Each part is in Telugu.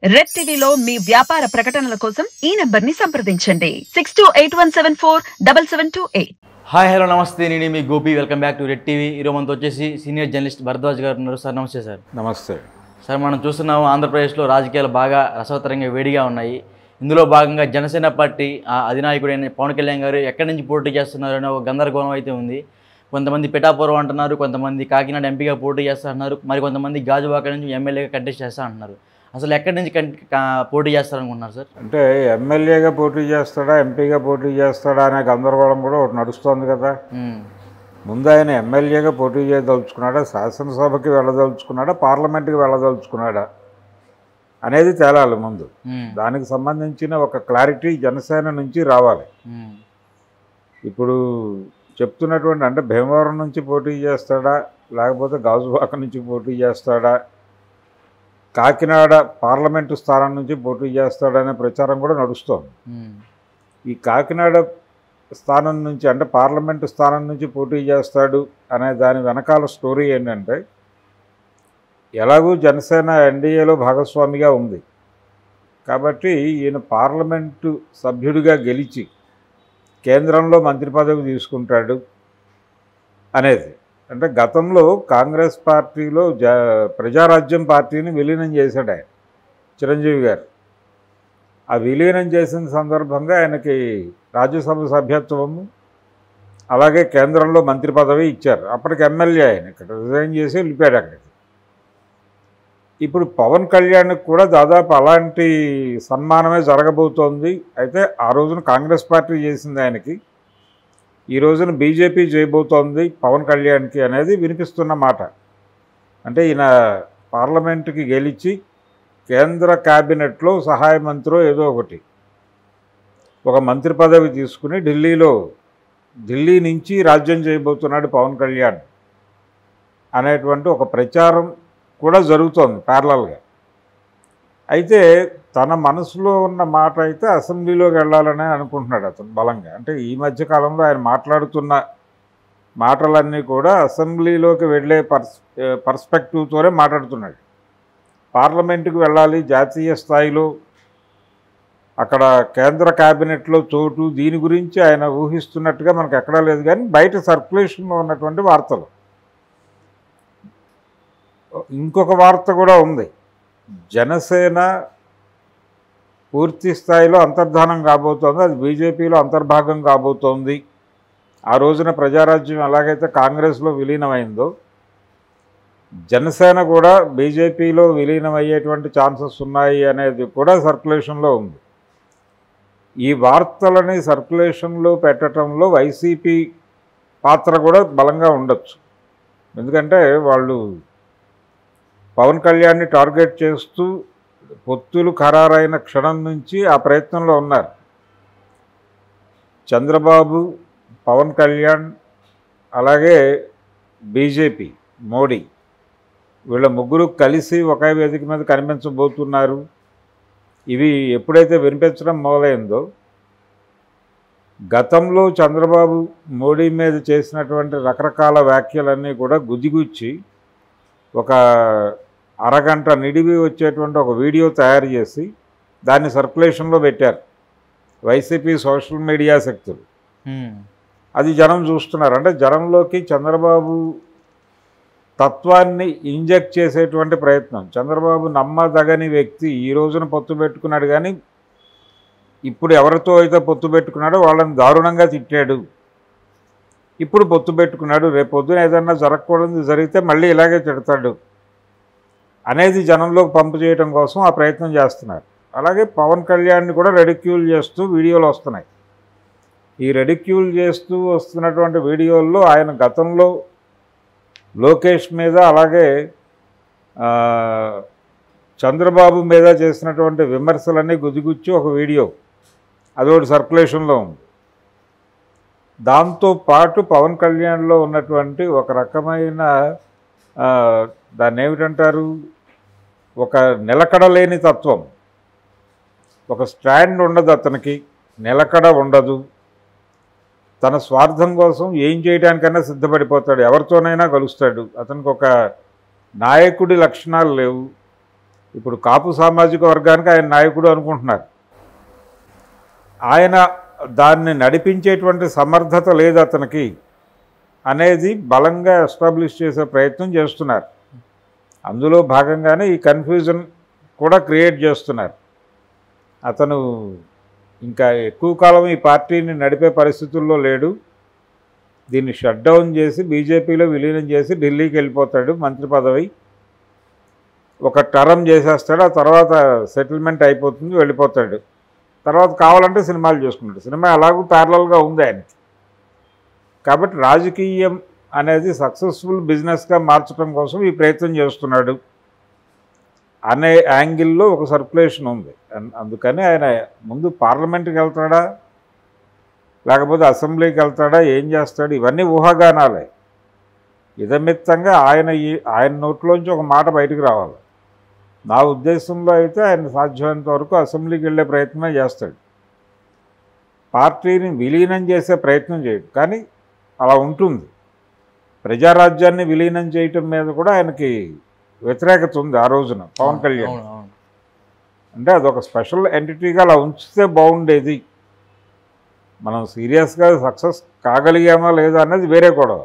రెడ్ టీవీలో మీ వ్యాపార ప్రకటనల కోసం ఈ నంబర్ని సంప్రదించండి 6281747728. హాయ్ హలో నమస్తే, నేను మీ Gopi. Welcome back to Red TV. ఈరోజు మనతో వచ్చేసి సీనియర్ జర్నలిస్ట్ భరద్వాజ్ గారు ఉన్నారు. సార్ నమస్తే. సార్ నమస్తే సార్. మనం చూస్తున్నాము ఆంధ్రప్రదేశ్లో రాజకీయాలు బాగా రసవత్తరంగా వేడిగా ఉన్నాయి. ఇందులో భాగంగా జనసేన పార్టీ అధినాయకుడైన పవన్ కళ్యాణ్ గారు ఎక్కడి నుంచి పోటీ చేస్తున్నారనే ఒక గందరగోళం అయితే ఉంది. కొంతమంది పిఠాపురం అంటున్నారు, కొంతమంది కాకినాడ ఎంపీగా పోటీ చేస్తా అంటున్నారు, మరి కొంతమంది గాజువాక నుంచి ఎమ్మెల్యేగా కంటెస్ట్ చేస్తా అంటున్నారు. అసలు ఎక్కడి నుంచి పోటీ చేస్తారనుకుంటున్నారు సార్? అంటే ఎమ్మెల్యేగా పోటీ చేస్తాడా, ఎంపీగా పోటీ చేస్తాడా అనే గందరగోళం కూడా ఒకటి నడుస్తోంది కదా. ముందు ఆయన ఎమ్మెల్యేగా పోటీ చేయదలుచుకున్నాడా, శాసనసభకి వెళ్ళదలుచుకున్నాడా, పార్లమెంట్కి వెళ్ళదలుచుకున్నాడా అనేది తేలాలి ముందు. దానికి సంబంధించిన ఒక క్లారిటీ జనసేన నుంచి రావాలి. ఇప్పుడు చెప్తున్నటువంటి అంటే భీమవరం నుంచి పోటీ చేస్తాడా, లేకపోతే గాజువాక నుంచి పోటీ చేస్తాడా, కాకినాడ పార్లమెంటు స్థానం నుంచి పోటీ చేస్తాడనే ప్రచారం కూడా నడుస్తోంది. ఈ కాకినాడ స్థానం నుంచి అంటే పార్లమెంటు స్థానం నుంచి పోటీ చేస్తాడు అనే దాని వెనకాల స్టోరీ ఏంటంటే, ఎలాగూ జనసేన ఎన్డీఏలో భాగస్వామిగా ఉంది కాబట్టి ఈయన పార్లమెంటు సభ్యుడిగా గెలిచి కేంద్రంలో మంత్రి పదవి తీసుకుంటాడు అనేది. అంటే గతంలో కాంగ్రెస్ పార్టీలో ప్రజారాజ్యం పార్టీని విలీనం చేశాడు ఆయన, చిరంజీవి గారు. ఆ విలీనం చేసిన సందర్భంగా ఆయనకి రాజ్యసభ సభ్యత్వము అలాగే కేంద్రంలో మంత్రి పదవి ఇచ్చారు. అప్పటికి ఎమ్మెల్యే ఆయన ఇక్కడ రిజైన్ చేసి వెళ్ళిపోయాడు అక్కడికి. ఇప్పుడు పవన్ కళ్యాణ్కి కూడా దాదాపు అలాంటి సన్మానమే జరగబోతోంది. అయితే ఆ రోజున కాంగ్రెస్ పార్టీ చేసింది ఆయనకి, ఈ రోజున బీజేపీ చేయబోతోంది పవన్ కళ్యాణ్కి అనేది వినిపిస్తున్న మాట. అంటే ఈయన పార్లమెంటుకి గెలిచి కేంద్ర క్యాబినెట్లో సహాయ మంత్రో ఏదో ఒకటి ఒక మంత్రి పదవి తీసుకుని ఢిల్లీ నుంచి రాజ్యం చేయబోతున్నాడు పవన్ కళ్యాణ్ అనేటువంటి ఒక ప్రచారం కూడా జరుగుతోంది ప్యారలల్గా. అయితే తన మనసులో ఉన్న మాట అయితే అసెంబ్లీలోకి వెళ్ళాలని అనుకుంటున్నాడు అతను బలంగా. అంటే ఈ మధ్యకాలంలో ఆయన మాట్లాడుతున్న మాటలన్నీ కూడా అసెంబ్లీలోకి వెళ్ళే పర్స్పెక్టివ్తోనే మాట్లాడుతున్నాడు. పార్లమెంటుకి వెళ్ళాలి, జాతీయ స్థాయిలో అక్కడ కేంద్ర క్యాబినెట్లో చోటు, దీని గురించి ఆయన ఊహిస్తున్నట్టుగా మనకు ఎక్కడా లేదు. కానీ బయట సర్క్యులేషన్లో ఉన్నటువంటి వార్తలు. ఇంకొక వార్త కూడా ఉంది, జనసేన పూర్తి స్థాయిలో అంతర్ధానం కాబోతోంది, అది బీజేపీలో అంతర్భాగం కాబోతోంది. ఆ రోజున ప్రజారాజ్యం ఎలాగైతే కాంగ్రెస్లో విలీనమైందో జనసేన కూడా బీజేపీలో విలీనమయ్యేటువంటి ఛాన్సెస్ ఉన్నాయి అనేది కూడా సర్క్యులేషన్లో ఉంది. ఈ వార్తలని సర్క్యులేషన్లో పెట్టడంలో వైసీపీ పాత్ర కూడా బలంగా ఉండొచ్చు. ఎందుకంటే వాళ్ళు పవన్ కళ్యాణ్ని టార్గెట్ చేస్తూ పొత్తులు ఖరారైన క్షణం నుంచి ఆ ప్రయత్నంలో ఉన్నారు. చంద్రబాబు, పవన్ కళ్యాణ్ అలాగే బీజేపీ, మోడీ, వీళ్ళ ముగ్గురు కలిసి ఒకే వేదిక మీద కనిపించబోతున్నారు. ఇవి ఎప్పుడైతే వినిపించడం మొదలైందో, గతంలో చంద్రబాబు మోడీ మీద చేసినటువంటి రకరకాల వ్యాఖ్యలన్నీ కూడా గుదిగుచ్చి ఒక అరగంట నిడివి వచ్చేటువంటి ఒక వీడియో తయారు చేసి దాన్ని సర్క్యులేషన్లో పెట్టారు వైసీపీ సోషల్ మీడియా శక్తులు. అది జనం చూస్తున్నారు. అంటే జనంలోకి చంద్రబాబు తత్వాన్ని ఇంజెక్ట్ చేసేటువంటి ప్రయత్నం. చంద్రబాబు నమ్మదగని వ్యక్తి, ఈ రోజున పొత్తు పెట్టుకున్నాడు కానీ ఇప్పుడు ఎవరితో అయితే పొత్తు పెట్టుకున్నాడో వాళ్ళని దారుణంగా తిట్టాడు, ఇప్పుడు పొత్తు పెట్టుకున్నాడు, రేపు పొద్దున ఏదన్నా జరగకూడదు జరిగితే మళ్ళీ ఇలాగే తిడతాడు అనేది జనంలోకి పంపు చేయడం కోసం ఆ ప్రయత్నం చేస్తున్నారు. అలాగే పవన్ కళ్యాణ్ని కూడా రెడిక్యూల్ చేస్తూ వీడియోలు వస్తున్నాయి. ఈ రెడిక్యూల్ చేస్తూ వస్తున్నటువంటి వీడియోల్లో ఆయన గతంలో లోకేష్ మీద అలాగే చంద్రబాబు మీద చేసినటువంటి విమర్శలన్నీ గుదిగుచ్చి ఒక వీడియో అదొకటి సర్క్యులేషన్లో ఉంది. దాంతోపాటు పవన్ కళ్యాణ్లో ఉన్నటువంటి ఒక రకమైన దాన్ని ఏమిటంటారు, ఒక నిలకడలేని తత్వం, ఒక స్టాండ్ ఉండదు అతనికి, నిలకడ ఉండదు. తన స్వార్థం కోసం ఏం చేయడానికైనా సిద్ధపడిపోతాడు, ఎవరితోనైనా కలుస్తాడు. అతనికి ఒక నాయకుడి లక్షణాలు లేవు. ఇప్పుడు కాపు సామాజిక వర్గానికి ఆయన నాయకుడు అనుకుంటున్నారు. ఆయన దాన్ని నడిపించేటువంటి సమర్థత లేదు అతనికి అనేది బలంగా ఎస్టాబ్లిష్ చేసే ప్రయత్నం చేస్తున్నారు. అందులో భాగంగానే ఈ కన్ఫ్యూజన్ కూడా క్రియేట్ చేస్తున్నారు. అతను ఇంకా ఎక్కువ కాలం ఈ పార్టీని నడిపే పరిస్థితుల్లో లేడు, దీన్ని షట్ డౌన్ చేసి బీజేపీలో విలీనం చేసి ఢిల్లీకి వెళ్ళిపోతాడు, మంత్రి పదవి ఒక టర్మ్ చేసేస్తాడు, ఆ తర్వాత సెటిల్మెంట్ అయిపోతుంది, వెళ్ళిపోతాడు. తర్వాత కావాలంటే సినిమాలు చేసుకుంటాడు. సినిమా ఎలాగూ ప్యారలల్గా ఉంది ఆయనకి. కాబట్టి రాజకీయం అనేది సక్సెస్ఫుల్ బిజినెస్గా మార్చడం కోసం ఈ ప్రయత్నం చేస్తున్నాడు అనే యాంగిల్లో ఒక సర్క్యులేషన్ ఉంది. అందుకని ఆయన ముందు పార్లమెంట్కి వెళ్తాడా లేకపోతే అసెంబ్లీకి వెళ్తాడా, ఏం చేస్తాడు, ఇవన్నీ ఊహాగానాలే. ఇదమిత్తంగా ఆయన నోట్లోంచి ఒక మాట బయటకు రావాలి. నా ఉద్దేశంలో అయితే ఆయన సాధ్యమైనంత వరకు అసెంబ్లీకి వెళ్ళే ప్రయత్నమే చేస్తాడు. పార్టీని విలీనం చేసే ప్రయత్నం చేయడు, కానీ అలా ఉంటుంది. ప్రజారాజ్యాన్ని విలీనం చేయటం మీద కూడా ఆయనకి వ్యతిరేకత ఉంది ఆ రోజున పవన్ కళ్యాణ్. అంటే అదొక స్పెషల్ ఎంటిటీగా అలా ఉంచితే బాగుండేది. మనం సీరియస్గా సక్సెస్ కాగలిగామా లేదా అన్నది వేరే గొడవ,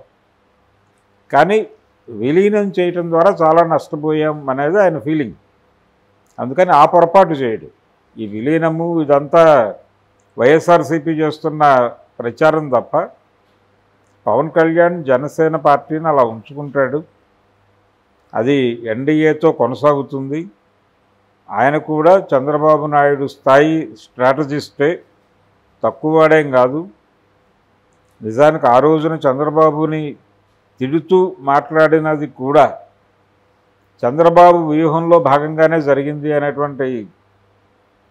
కానీ విలీనం చేయటం ద్వారా చాలా నష్టపోయాం అనేది ఆయన ఫీలింగ్. అందుకని ఆ పొరపాటు చేయడు. ఈ విలీనము ఇదంతా వైఎస్ఆర్సీపీ చేస్తున్న ప్రచారం తప్ప పవన్ కళ్యాణ్ జనసేన పార్టీని అలా ఉంచుకుంటాడు. అది ఎన్డీఏతో కొనసాగుతుంది. ఆయన కూడా చంద్రబాబు నాయుడు స్థాయి స్ట్రాటజిస్టే, తక్కువవాడేం కాదు. నిజానికి ఆ రోజున చంద్రబాబుని తిడుతూ మాట్లాడినది కూడా చంద్రబాబు వ్యూహంలో భాగంగానే జరిగింది అనేటువంటి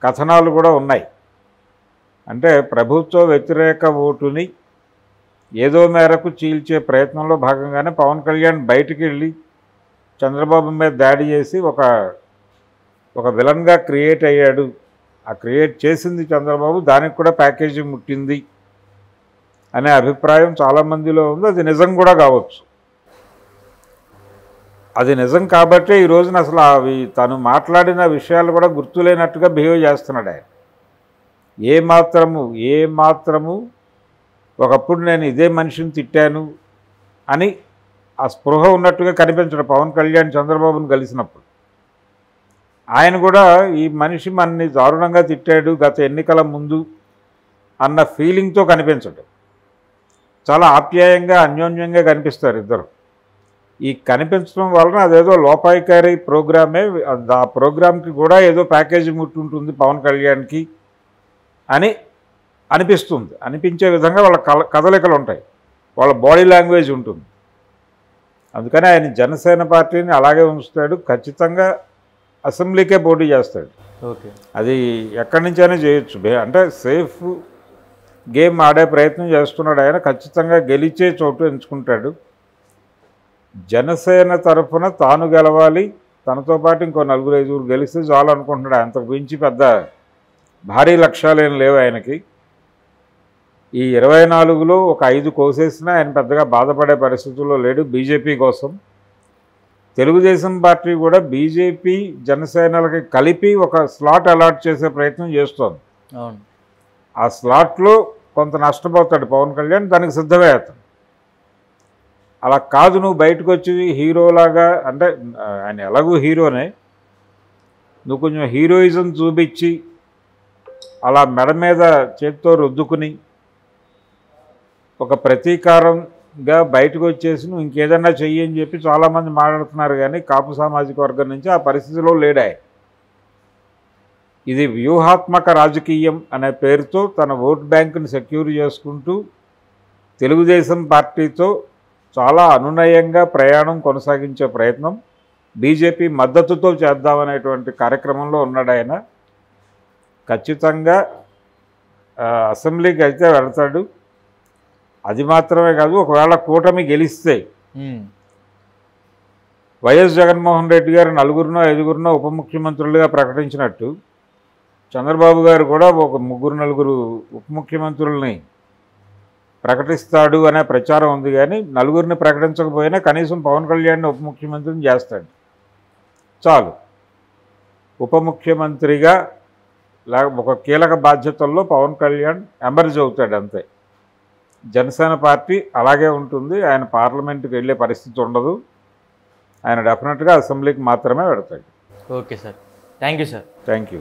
కథనాలు కూడా ఉన్నాయి. అంటే ప్రభుత్వ వ్యతిరేక ఓటుని ఏదో మేరకు చీల్చే ప్రయత్నంలో భాగంగానే పవన్ కళ్యాణ్ బయటికి వెళ్ళి చంద్రబాబు మీద దాడి చేసి ఒక విలన్గా క్రియేట్ అయ్యాడు. ఆ క్రియేట్ చేసింది చంద్రబాబు, దానికి కూడా ప్యాకేజీ ముట్టింది అనే అభిప్రాయం చాలామందిలో ఉంది. అది నిజం కూడా కావచ్చు. అది నిజం కాబట్టే ఈ రోజున అసలు అవి తను మాట్లాడిన విషయాలు కూడా గుర్తులేనట్టుగా బిహేవ్ చేస్తున్నాడు ఆయన. ఏ మాత్రము ఒకప్పుడు నేను ఇదే మనిషిని తిట్టాను అని ఆ స్పృహ ఉన్నట్టుగా కనిపించడు పవన్ కళ్యాణ్ చంద్రబాబును కలిసినప్పుడు. ఆయన కూడా ఈ మనిషి మనని దారుణంగా తిట్టాడు గత ఎన్నికల ముందు అన్న ఫీలింగ్తో కనిపించడు. చాలా ఆప్యాయంగా అన్యోన్యంగా కనిపిస్తారు ఇద్దరు. ఈ కనిపించడం వలన అదేదో లోపాయికారి ప్రోగ్రామే, ఆ ప్రోగ్రామ్కి కూడా ఏదో ప్యాకేజీ ముట్టుంటుంది పవన్ కళ్యాణ్కి అని అనిపిస్తుంది. అనిపించే విధంగా వాళ్ళ కదలికలు ఉంటాయి, వాళ్ళ బాడీ లాంగ్వేజ్ ఉంటుంది. అందుకని ఆయన జనసేన పార్టీని అలాగే ఉంచుతాడు. ఖచ్చితంగా అసెంబ్లీకే పోటీ చేస్తాడు. ఓకే, అది ఎక్కడి నుంచైనా చేయొచ్చు. అంటే సేఫ్ గేమ్ ఆడే ప్రయత్నం చేస్తున్నాడు ఆయన. ఖచ్చితంగా గెలిచే చోటు ఎంచుకుంటాడు. జనసేన తరఫున తాను గెలవాలి, తనతో పాటు ఇంకో 4-5 గెలిస్తే చాలు అనుకుంటున్నాడు. అంతకు మించి పెద్ద భారీ లక్ష్యాలు ఏం లేవు ఆయనకి. ఈ 24లో ఒక 5 కోసేసినా ఆయన పెద్దగా బాధపడే పరిస్థితుల్లో లేడు బీజేపీ కోసం. తెలుగుదేశం పార్టీ కూడా బీజేపీ జనసేనలకి కలిపి ఒక స్లాట్ అలాట్ చేసే ప్రయత్నం చేస్తోంది. ఆ స్లాట్లో కొంత నష్టపోతాడు పవన్ కళ్యాణ్, దానికి సిద్ధమే అతను. అలా కాదు, నువ్వు బయటకు వచ్చి హీరోలాగా, అంటే ఆయన ఎలాగూ హీరోనే, నువ్వు కొంచెం హీరోయిజం చూపించి అలా మెడ మీద చేతితో రుద్దుకుని ఒక ప్రతీకారంగా బయటకు వచ్చేసి నువ్వు ఇంకేదన్నా చెయ్యి అని చెప్పి చాలామంది మాట్లాడుతున్నారు. కానీ కాపు సామాజిక వర్గం నుంచి ఆ పరిస్థితిలో లేడాయి. ఇది వ్యూహాత్మక రాజకీయం అనే పేరుతో తన ఓట్ బ్యాంకుని సెక్యూర్ చేసుకుంటూ తెలుగుదేశం పార్టీతో చాలా అనునయంగా ప్రయాణం కొనసాగించే ప్రయత్నం బీజేపీ మద్దతుతో చేద్దామనేటువంటి కార్యక్రమంలో ఉన్నాడు ఆయన. ఖచ్చితంగా అసెంబ్లీకి అయితే వెళ్తాడు. అది మాత్రమే కాదు, ఒకవేళ కూటమి గెలిస్తే వైఎస్ జగన్మోహన్ రెడ్డి గారు 4-5 ఉప ముఖ్యమంత్రులుగా ప్రకటించినట్టు చంద్రబాబు గారు కూడా ఒక 3-4 ఉప ముఖ్యమంత్రుల్ని ప్రకటిస్తాడు అనే ప్రచారం ఉంది. కానీ 4 ప్రకటించకపోయినా కనీసం పవన్ కళ్యాణ్ ఉప ముఖ్యమంత్రిని చేస్తాడు చాలు. ఉప ముఖ్యమంత్రిగా ఒక కీలక బాధ్యతల్లో పవన్ కళ్యాణ్ ఎమర్జ్ అవుతాడు అంతే. జనసేన పార్టీ అలాగే ఉంటుంది. ఆయన పార్లమెంట్కి వెళ్ళే పరిస్థితి ఉండదు. ఆయన డెఫినెట్గా అసెంబ్లీకి మాత్రమే వెడతాడు. Okay sir, thank you sir. Thank you.